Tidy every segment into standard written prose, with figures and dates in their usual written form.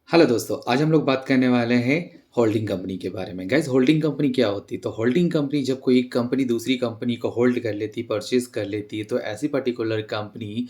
Hello दोस्तों, आज हम लोग बात करने वाले हैं होल्डिंग कंपनी के बारे में। गाइस, होल्डिंग कंपनी क्या होती है? तो होल्डिंग कंपनी जब कोई कंपनी दूसरी कंपनी को होल्ड कर लेती, परचेज़ कर लेती है, तो ऐसी पर्टिकुलर कंपनी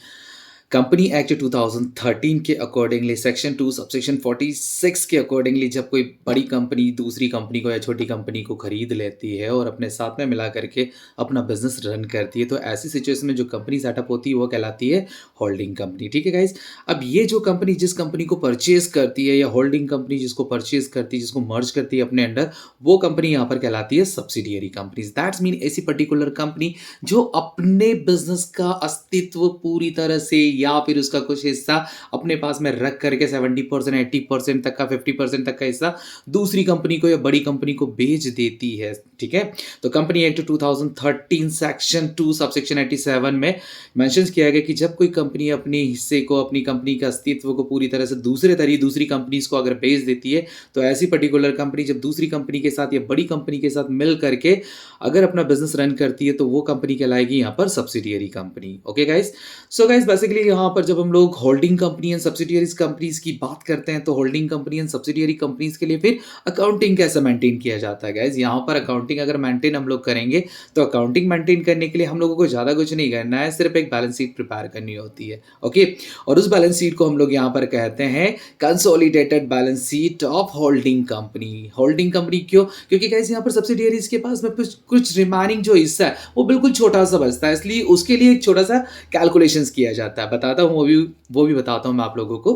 कंपनी एक्ट 2013 के अकॉर्डिंगली सेक्शन 2 सबसेक्शन 46 के अकॉर्डिंगली जब कोई बड़ी कंपनी दूसरी कंपनी को या छोटी कंपनी को खरीद लेती है और अपने साथ में मिला करके अपना बिज़नेस रन करती है, तो ऐसी सिचुएशन में जो कंपनी सेटअप होती है वो कहलाती है होल्डिंग कंपनी। ठीक है गाइज़? अब ये जो कंपनी जिस कंपनी को परचेज़ करती है या होल्डिंग कंपनी जिसको परचेज़ करती है, जिसको मर्ज करती है अपने अंडर, वो कंपनी यहाँ पर कहलाती है सब्सिडियरी कंपनीज़। दैट्स मीन ऐसी पर्टिकुलर कंपनी जो अपने बिज़नेस का अस्तित्व पूरी तरह से या फिर उसका कुछ हिस्सा अपने पास में रख करके 70% 80% तक का 50% तक का हिस्सा दूसरी कंपनी को या बड़ी कंपनी को बेच देती है। ठीक है? तो कंपनी एक्ट 2013 सेक्शन 2 सबसेक्शन 87 में मेंशन्स किया गया कि जब कोई कंपनी अपने हिस्से को, अपनी कंपनी के अस्तित्व को पूरी तरह से दूसरी कंपनीज़ को अगर बेच देती है, तो ऐसी पर्टिकुलर कंपनी जब दूसरी कंपनी के साथ या बड़ी कंपनी के साथ मिल करके अगर अपना बिज़नेस रन करती है, तो वो कंपनी कहलाएगी यहाँ पर subsidiary company. Okay guys? So guys, basically यहाँ पर जब हम लोग होल्डिंग कंपनी एंड सब्सिडियरीज़ कंपनीज़ की बात करते हैं, तो holding company and subsidiary companies के लिए फिर अकाउंटिंग कैसे मेंटेन किया जाता है गाइज़? यहाँ पर अकाउंटिंग अगर मेंटेन हम लोग करेंगे, तो अकाउंटिंग मेंटेन करने के लिए हम लोगों को ज़्यादा कुछ नहीं करना है, सिर्फ़ एक बैलेंस शीट प्रिपेयर करनी होती है। ओके? और उस बैलेंस शीट को हम लोग यहाँ पर कहते हैं consolidated balance sheet of holding company. Holding company क्यों? क्योंकि गाइज़ यहाँ पर सब्सिडियरीज़ के पास में कुछ रिमेनिंग जो हिस्सा है, वो बिल्कुल छोटा-सा बचता है, इसलिए उसके लिए एक छोटा-सा कैलकुलेशंस किया जाता है। बताता हूँ वो भी बताता हूँ मैं आप लोगों को।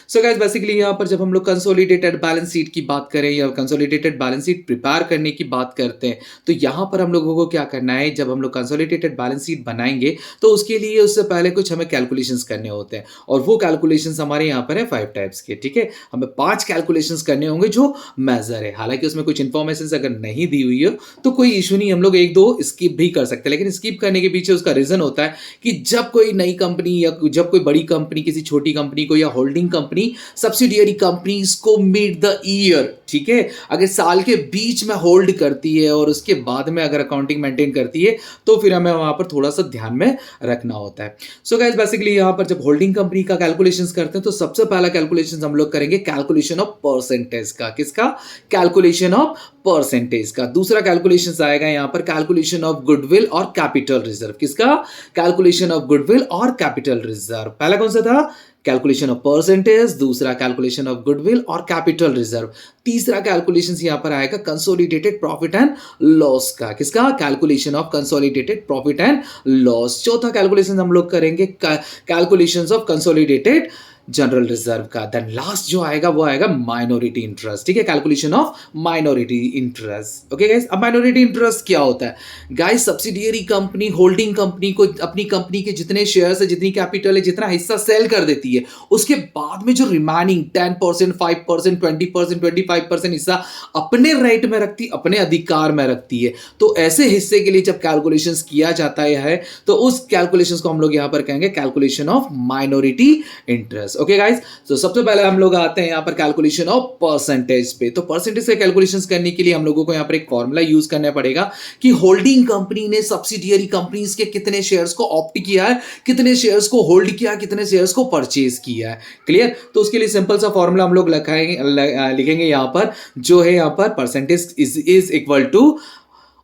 सो गाइस, बेसिकली यहाँ पर जब हम लोग कंसोलिडेटेड बैलेंस शीट की बात करें या कंसोलिडेटेड बैलेंस शीट प्रिपेयर करने की बात करते हैं, तो यहाँ पर हम लोगों को क्या करना है, जब हम लोग कंसोलिडेटेड बैलेंस शीट बनाएँगे, तो उसके लिए उससे पहले कुछ हमें कैलकुलेशंस करने होते हैं और वो कैलकुलेशंस हमारे यहाँ पर है 5 टाइप्स के। ठीक है? हमें 5 कैलकुलेशंस करने होंगे जो मेजर है। हालाँकि उसमें कुछ इन्फॉर्मेशंस अगर नहीं दी हुई हो, तो कोई इश्यू नहीं, हम लोग 1-2 स्किप भी कर सकते हैं। लेकिन स्किप करने के पीछे उसका रीज़न होता है कि जब कोई नई कंपनी या जब कोई बड़ी कंपनी किसी छोटी कंपनी को या होल्डिंग कंपनी सब्सिडियरी कंपनीज को मिड द ईयर, ठीक है, अगर साल के बीच में होल्ड करती है और उसके बाद में अगर अकाउंटिंग मेंटेन करती है, तो फिर हमें वहां पर थोड़ा सा ध्यान में रखना होता है। सो गाइस, बेसिकली यहाँ पर जब होल्डिंग कंपनी का कैलकुलेशंस करते हैं, तो सबसे पहला कैलकुलेशन हम लोग करेंगे कैलकुलेशन ऑफ परसेंटेज का। किसका? कैलकुलेशन ऑफ परसेंटेज का। दूसरा कैलकुलेशन आएगा यहाँ पर कैलकुलेशन ऑफ गुडविल और कैपिटल रिजर्व। किसका? कैलकुलेशन ऑफ गुडविल और कैपिटल रिजर्व। पहला कौन सा था? कैलकुलेशन ऑफ परसेंटेज, दूसरा कैलकुलेशन ऑफ गुडविल और कैपिटल रिजर्व। तीसरा कैलकुलेशन यहां पर आएगा कंसोलिडेटेड प्रॉफिट एंड लॉस का। किसका? Calculation of consolidated profit and loss. चौथा कैलकुलेशन हम लोग करेंगे calculations of consolidated general reserve का। देन लास्ट जो आएगा वो आएगा माइनॉरिटी इंटरेस्ट। ठीक है? Calculation of minority interest. Okay guys, अब माइनॉरिटी इंटरेस्ट क्या होता है? Guys, subsidiary company holding company को अपनी कंपनी के जितने शेयर्स है, जितनी कैपिटल है, जितना हिस्सा सेल कर देती है, उसके बाद में जो रिमेनिंग 10%, 5%, 20%, 25% हिस्सा अपने राइट में रखती, अपने अधिकार में रखती है। तो ऐसे हिस्से के लिए जब कैलकुलेशंस किया जाता है, तो उस कैलकुलेशंस को हम लोग यहां पर कहेंगे calculation of minority interest. Okay guys, तो सबसे पहले हम लोग आते हैं यहाँ पर कैलकुलेशन ऑफ परसेंटेज पे। तो परसेंटेज के कैलकुलेशंस करने के लिए हम लोगों को यहाँ पर एक फॉर्मूला यूज करना पड़ेगा कि होल्डिंग कंपनी ने सब्सिडियरी कंपनीज के कितने शेयर्स को ऑप्ट किया है, कितने शेयर्स को होल्ड किया, कितने शेयर्स को परचेज किया है। क्लियर? तो उसके लिए सिंपल सा फॉर्मूला हम लोग लिखेंगे यहाँ पर, जो है यहाँ पर percentage is equal to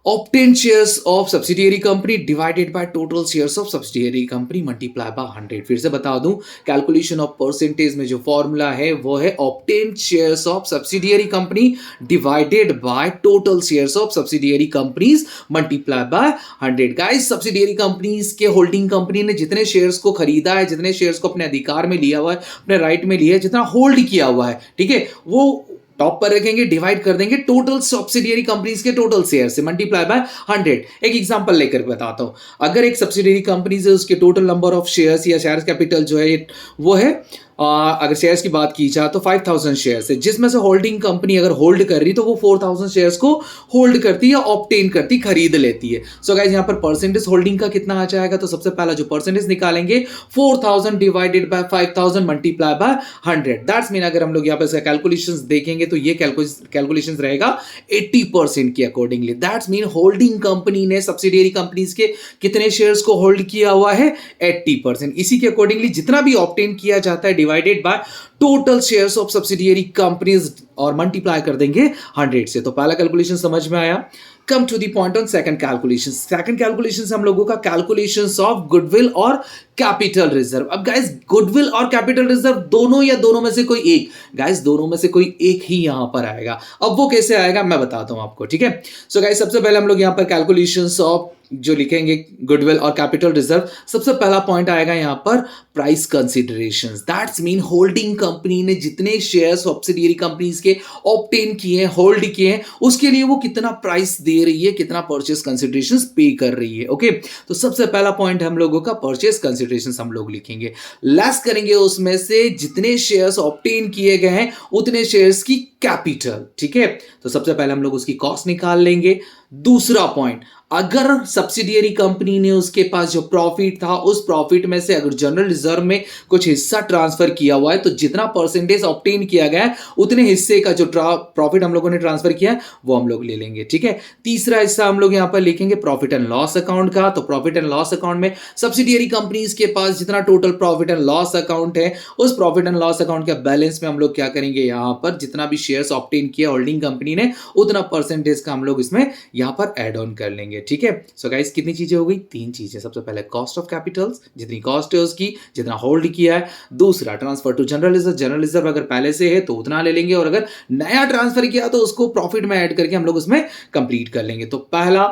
obtained shares of subsidiary company divided by total shares of subsidiary company multiply by 100। फिर से बता दूं, कैलकुलेशन ऑफ परसेंटेज में जो फॉर्मूला है वो है obtained shares of subsidiary company divided by total shares of subsidiary companies multiply by 100। Guys, subsidiary companies के होल्डिंग कंपनी ने जितने शेयर्स को खरीदा है, जितने शेयर्स को अपने अधिकार में लिया हुआ है, अपने राइट में लिया है, जितना होल्ड किया हुआ है, ठीक है, वो टॉप पर रखेंगे, डिवाइड कर देंगे टोटल सब्सिडियरी कंपनीज के टोटल शेयर से, मल्टीप्लाई बाय 100। एक एग्जांपल लेकर बताता हूं। अगर एक सब्सिडियरी कंपनी से उसके टोटल नंबर ऑफ शेयर्स या शेयर कैपिटल जो है वो है, अगर शेयर्स की बात की जाए तो 5000 शेयर्स है, जिसमें से होल्डिंग कंपनी अगर होल्ड कर रही तो वो 4000 शेयर्स को होल्ड करती है या ऑब्टेन करती, खरीद लेती है। सो गाइस, यहां पर परसेंटेज होल्डिंग का कितना आ जाएगा? तो सबसे पहला जो परसेंटेज निकालेंगे 4000 divided by 5000 multiply by 100। That's mean अगर हम लोग यहां पर इसका कैलकुलेशंस देखेंगे तो ये कैलकुलेशंस रहेगा 80% के accordingly. That's mean holding company ने सब्सिडियरी कंपनीज के कितने शेयर्स को होल्ड किया हुआ है? 80%। इसी के अकॉर्डिंगली जितना भी ऑब्टेन किया जाता है divided by total shares of subsidiary companies और मल्टीप्लाई कर देंगे 100 से। तो पहला कैलकुलेशन समझ में आया। Come to the point on second calculation. Second calculation से हम लोगों का कैलकुलेशंस ऑफ गुडविल और कैपिटल रिजर्व। अब गाइस गुडविल और कैपिटल रिजर्व दोनों या दोनों में से कोई एक, गाइस दोनों में से कोई एक ही यहां पर आएगा। अब वो कैसे आएगा मैं बताता हूं आपको, ठीक है। सो गाइस सबसे पहले हम लोग यहां पर कैलकुलेशंस ऑफ जो लिखेंगे गुडविल और कैपिटल रिजर्व, सबसे पहला पॉइंट आएगा यहां पर price considerations. That's mean holding company ने जितने शेयर सब्सिडियरी कंपनीज के ऑब्टेन किए, होल्ड किए हैं, उसके लिए वो कितना प्राइस दे रही है, कितना परचेस कंसीडरेशंस पे कर रही है। ओके, तो सबसे पहला पॉइंट हम लोगों का परचेस कंसीडरेशंस हम लोग लिखेंगे, लेस करेंगे उसमें से जितने शेयर्स ऑब्टेन किए गए हैं उतने शेयर्स की कैपिटल, ठीक है। तो सबसे पहले हम लोग उसकी कॉस्ट निकाल लेंगे। दूसरा पॉइंट, अगर सब्सिडियरी कंपनी ने उसके पास जो प्रॉफिट था उस प्रॉफिट में से अगर जनरल रिजर्व में कुछ हिस्सा ट्रांसफर किया हुआ है तो जितना परसेंटेज ऑब्टेन किया गया है उतने हिस्से का जो प्रॉफिट हम लोगों ने ट्रांसफर किया है वो हम लोग ले लेंगे, ठीक है। तीसरा हिस्सा हम लोग यहां पर लिखेंगे प्रॉफिट एंड लॉस अकाउंट का। तो प्रॉफिट एंड लॉस अकाउंट में सब्सिडियरी कंपनीज के पास जितना total profit and loss account है उस प्रॉफिट एंड लॉस अकाउंट के बैलेंस में हम लोग क्या करेंगे, यहां पर जितना भी शेयर्स ऑब्टेन किया होल्डिंग कंपनी ने उतना परसेंटेज का हम लोग इसमें यहां पर ऐड ऑन कर लेंगे, ठीक है। सो गाइस कितनी चीजें हो गई, 3 चीजें। सबसे पहले कॉस्ट ऑफ कैपिटल्स, जितनी कॉस्ट है उसकी, जितना होल्ड किया है। दूसरा transfer to general reserve, general reserve अगर पहले से है तो उतना ले लेंगे और अगर नया ट्रांसफर किया तो उसको प्रॉफिट में ऐड करके हम लोग उसमें कंप्लीट कर लेंगे। तो पहला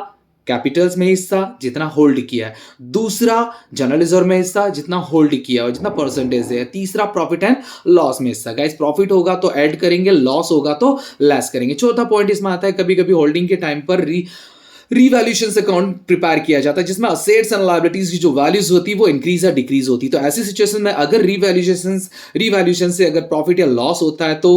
कैपिटल्स में हिस्सा जितना होल्ड किया है, दूसरा जनरल रिजर्व में हिस्सा जितना होल्ड किया है जितना परसेंटेज है, तीसरा प्रॉफिट एंड लॉस में हिस्सा। गाइस प्रॉफिट होगा तो ऐड करेंगे, लॉस होगा तो लेस करेंगे। चौथा पॉइंट इसमें आता है कभी कभी होल्डिंग के टाइम पर रीवैल्यूएशन अकाउंट प्रिपेयर किया जाता है जिसमें असेट्स एंड लायबिलिटीज की जो वैल्यूज होती है वो इंक्रीज या डिक्रीज होती है। तो ऐसी सिचुएशन में अगर रीवैल्यूएशन से अगर प्रॉफिट या लॉस होता है तो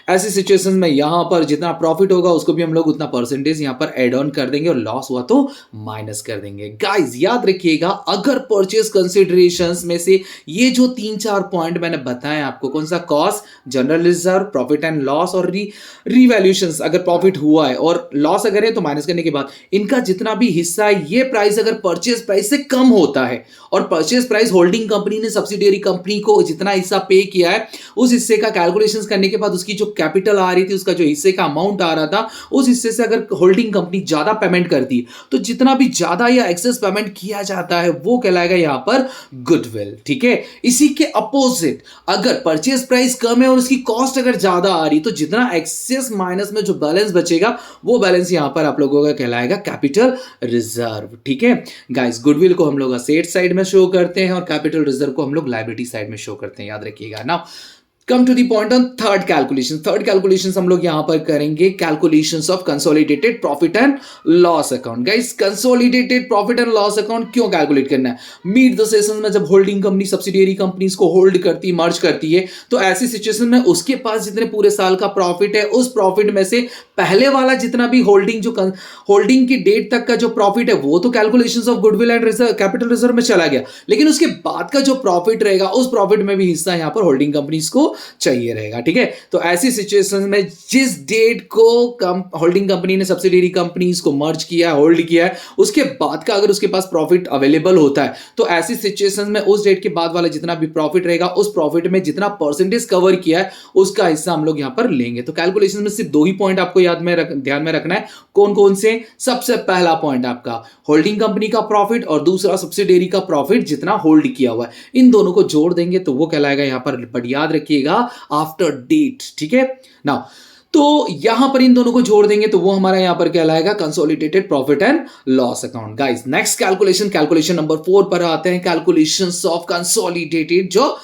ऐसी सिचुएशन में यहां पर जितना प्रॉफिट होगा उसको भी हम लोग उतना परसेंटेज यहां पर एड ऑन कर देंगे और लॉस हुआ तो माइनस कर देंगे। गाइस याद रखिएगा, अगर परचेस कंसिडरेशंस में से ये जो 3-4 पॉइंट मैंने बताए आपको, कौन सा, cost, general reserve, profit and loss और रीवैल्यूएशंस, अगर प्रॉफिट हुआ है और लॉस अगर है तो माइनस करने के बाद इनका जितना भी हिस्सा है, ये प्राइस अगर परचेज प्राइस से कम होता है और परचेज प्राइस होल्डिंग कंपनी ने सब्सिडियरी कंपनी को जितना हिस्सा पे किया है उस हिस्से का कैलकुलेशंस करने के बाद उसकी जो कैपिटल आ रही थी, उसका जो हिस्से का अमाउंट आ रहा था, उस हिस्से से अगर होल्डिंग कंपनी ज्यादा पेमेंट करती है तो जितना भी ज्यादा या एक्सेस पेमेंट किया जाता है वो कहलाएगा यहां पर गुडविल, ठीक है। इसी के अपोजिट अगर परचेज प्राइस कम है और उसकी कॉस्ट अगर ज्यादा आ रही तो जितना एक्सेस माइनस में जो बैलेंस बचेगा वो बैलेंस यहां पर आप लोगों का कहलाएगा कैपिटल रिजर्व, ठीक है। गाइस गुडविल को हम लोग असेट साइड में शो करते हैं और कैपिटल रिजर्व को हम लोग लायबिलिटी साइड में शो करते हैं, याद रखिएगा। Now come to the point on third calculation. Third calculation हम लोग यहां पर करेंगे calculations of consolidated profit and loss account. Guys consolidated profit and loss account क्यों कैलकुलेट करना है, मीट द सेशन में जब होल्डिंग कंपनी सब्सिडियरी कंपनीज को होल्ड करती, मर्ज करती है तो ऐसी सिचुएशन में उसके पास जितने पूरे साल का प्रॉफिट है उस प्रॉफिट में से पहले वाला जितना भी होल्डिंग की डेट तक का जो प्रॉफिट है वो तो calculations of goodwill and capital reserve में चला गया, लेकिन उसके बाद का जो प्रॉफिट रहेगा उस प्रॉफिट में भी हिस्सा यहां पर होल्डिंग कंपनीज को चाहिए रहेगा, ठीक है। तो ऐसी सिचुएशन में जिस डेट को होल्डिंग कंपनी ने सब्सिडियरी कंपनीज को मर्ज किया, होल्ड किया है, उसके बाद का अगर उसके पास प्रॉफिट अवेलेबल होता है तो ऐसी सिचुएशन में उस डेट के बाद वाला जितना भी प्रॉफिट रहेगा उस प्रॉफिट में जितना परसेंटेज कवर किया है उसका हिस्सा हम लोग यहां पर लेंगे। तो कैलकुलेशन में सिर्फ 2 ही पॉइंट आपको ध्यान में रखना है। कौन कौन से, सबसे पहला पॉइंट आपका होल्डिंग कंपनी का प्रॉफिट और दूसरा सब्सिडियरी का प्रॉफिट जितना होल्ड किया हुआ है, इन दोनों को जोड़ देंगे तो वो कहलाएगा यहां पर, बट याद रखिएगा आफ्टर डेट, ठीक है। नाउ तो यहां पर इन दोनों को जोड़ देंगे तो वो हमारा यहां पर कहलाएगा consolidated profit and loss account. Guys next calculation number 4 पर आते हैं, कैलकुलेशंस ऑफ कंसोलिडेटेड जो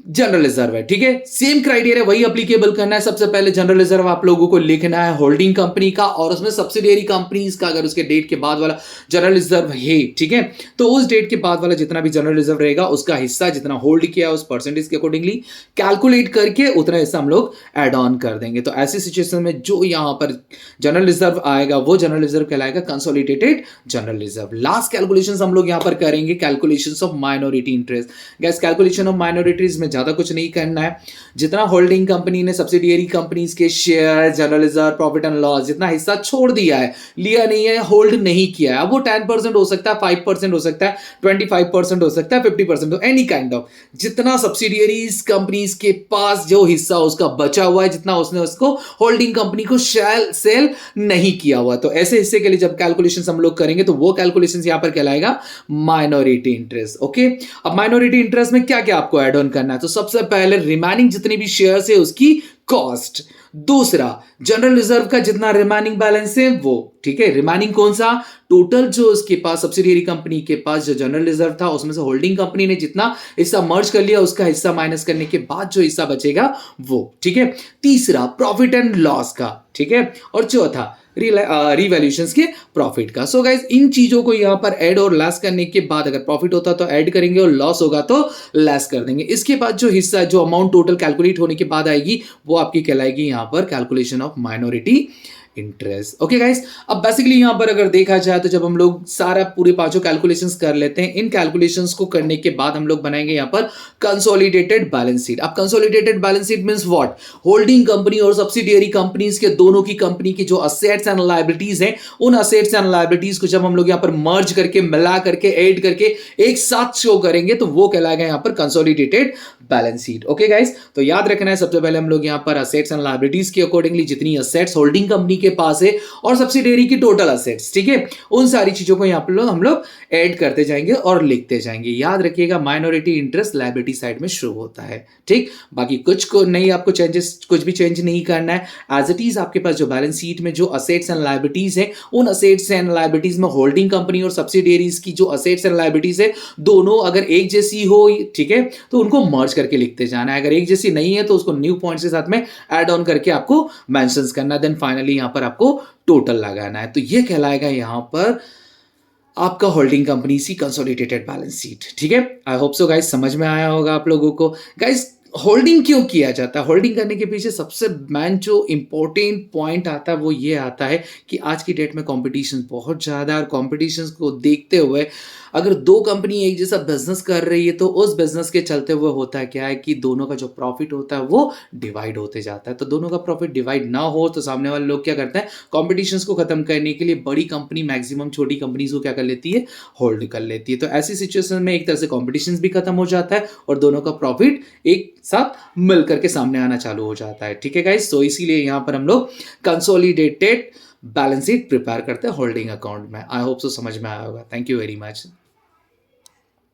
जनरल रिजर्व है, ठीक है। सेम क्राइटेरिया वही एप्लीकेबल करना है। सबसे पहले जनरल रिजर्व आप लोगों को लिखना है होल्डिंग कंपनी का और उसमें सब्सिडियरी कंपनीज का अगर उसके डेट के बाद वाला जनरल रिजर्व है, ठीक है, तो उस डेट के बाद वाला जितना भी जनरल रिजर्व रहेगा उसका हिस्सा जितना होल्ड किया उस परसेंटेज के अकॉर्डिंगली कैलकुलेट करके उतना हिस्सा हम लोग एड ऑन कर देंगे। तो ऐसी सिचुएशन में जो यहां पर जनरल रिजर्व आएगा वो जनरल रिजर्व कहलाएगा consolidated general reserve. Last calculation हम लोग यहां पर करेंगे calculation of minority interest. Gas calculation of minorities में हमें ज़्यादा कुछ नहीं करना है। जितना होल्डिंग कंपनी ने सब्सिडियरी कंपनीज के share, general reserve, profit and loss जितना हिस्सा छोड़ दिया है, लिया नहीं है, होल्ड नहीं किया है, अब वो 10% हो सकता है, 5% हो सकता है, 25% हो सकता है, 50% हो, एनी काइंड ऑफ, जितना सब्सिडियरीज कंपनीज के पास जो हिस्सा उसका बचा हुआ है, जितना उसने उसको होल्डिंग कंपनी को सेल नहीं किया हुआ, तो ऐसे हिस्से के लिए जब कैलकुलेशन हम लोग करेंगे तो वो कैलकुलेशन यहां पर कहलाएगा माइनॉरिटी इंटरेस्ट। ओके, अब माइनॉरिटी इंटरेस्ट में क्या क्या आपको ऐड ऑन करना है, तो सबसे पहले रिमेनिंग जितने भी शेयर्स है उसकी कॉस्ट, दूसरा जनरल रिजर्व का जितना रिमेनिंग बैलेंस है वो, ठीक है, रिमेनिंग कौन सा, टोटल जो उसके पास सब्सिडियरी कंपनी के पास जो जनरल रिजर्व था उसमें से होल्डिंग कंपनी ने जितना हिस्सा मर्ज कर लिया उसका हिस्सा माइनस करने के बाद जो हिस्सा बचेगा वो, ठीक है, तीसरा प्रॉफिट एंड लॉस का, ठीक है, और चौथा रिवैल्यूएशंस के प्रॉफिट का। सो गाइस इन चीजों को यहां पर ऐड और लेस करने के बाद अगर प्रॉफिट होता तो ऐड करेंगे और लॉस होगा तो लेस कर देंगे। इसके बाद जो हिस्सा जो अमाउंट टोटल कैलकुलेट होने के बाद आएगी वो आपकी कहलाएगी यहां पर calculation of minority interest. Okay guys, अब बेसिकली यहां पर अगर देखा जाए तो जब हम लोग सारा पूरे पांचों कैलकुलेशंस कर लेते हैं, इन कैलकुलेशंस को करने के बाद हम लोग बनाएंगे यहां पर कंसोलिडेटेड बैलेंस शीट। अब consolidated balance sheet means what, holding company और सब्सिडियरी कंपनीज के दोनों की कंपनी की जो असेट्स एंड लायबिलिटीज हैं, उन असेट्स एंड लायबिलिटीज को जब हम लोग यहां पर मर्ज करके, मिला करके, ऐड करके एक साथ शो करेंगे तो वो कहलाएगा यहां पर consolidated balance sheet. Okay guys, तो याद रखना है सबसे पहले हम लोग यहां पर असेट्स एंड लायबिलिटीज के अकॉर्डिंगली जितनी असेट्स होल्डिंग कंपनी के पास है और सब्सिडियरी की टोटल असेट्स, ठीक है, उन सारी चीजों को यहां पर हम लोग ऐड करते जाएंगे और लिखते जाएंगे। याद रखिएगा माइनॉरिटी इंटरेस्ट लायबिलिटी साइड में शो होता है, ठीक, बाकी कुछ को नहीं, आपको कुछ भी चेंज नहीं करना है, एज इट इज आपके पास जो बैलेंस शीट में जो असेट्स एंड लायबिलिटीज है उन असेट्स एंड लायबिलिटीज में होल्डिंग कंपनी और सब्सिडियरीज की जो असेट्स एंड लायबिलिटीज है दोनों अगर एक जैसी हो, ठीक है, तो उनको मर्ज करके लिखते जाना है, अगर एक जैसी नहीं है तो उसको न्यू पॉइंट्स के साथ में ऐड ऑन करके आपको मेंशंस करना है, देन फाइनली यहां पर आपको टोटल लगाना है, तो ये कहलाएगा यहां पर आपका होल्डिंग कंपनी सी कंसोलिडेटेड बैलेंस शीट। ठीक है, आई होप सो गाइस समझ में आया होगा आप लोगों को। गाइस होल्डिंग क्यों किया जाता है, होल्डिंग करने के पीछे सबसे मेन जो इंपॉर्टेंट पॉइंट आता है वो ये आता है कि आज की डेट में कंपटीशन बहुत ज़्यादा है और कंपटीशन को देखते हुए अगर दो कंपनी एक जैसा बिजनेस कर रही है तो उस बिजनेस के चलते हुए होता है क्या है कि दोनों का जो प्रॉफिट होता है वो डिवाइड होते जाता है। तो दोनों का प्रॉफिट डिवाइड ना हो तो सामने वाले लोग क्या करते हैं, कॉम्पिटिशन्स को खत्म करने के लिए बड़ी कंपनी मैक्सिमम छोटी कंपनीज को क्या कर लेती है, होल्ड कर लेती है। तो ऐसी सिचुएशन में एक तरह से कॉम्पिटिशन भी खत्म हो जाता है और दोनों का प्रॉफिट एक साथ मिल करके सामने आना चालू हो जाता है। ठीक है गाइस, तो इसीलिए यहां पर हम लोग कंसोलिडेटेड बैलेंस शीट प्रिपेयर करते हैं होल्डिंग अकाउंट में। आई होप सो समझ में आया होगा। Thank you very much.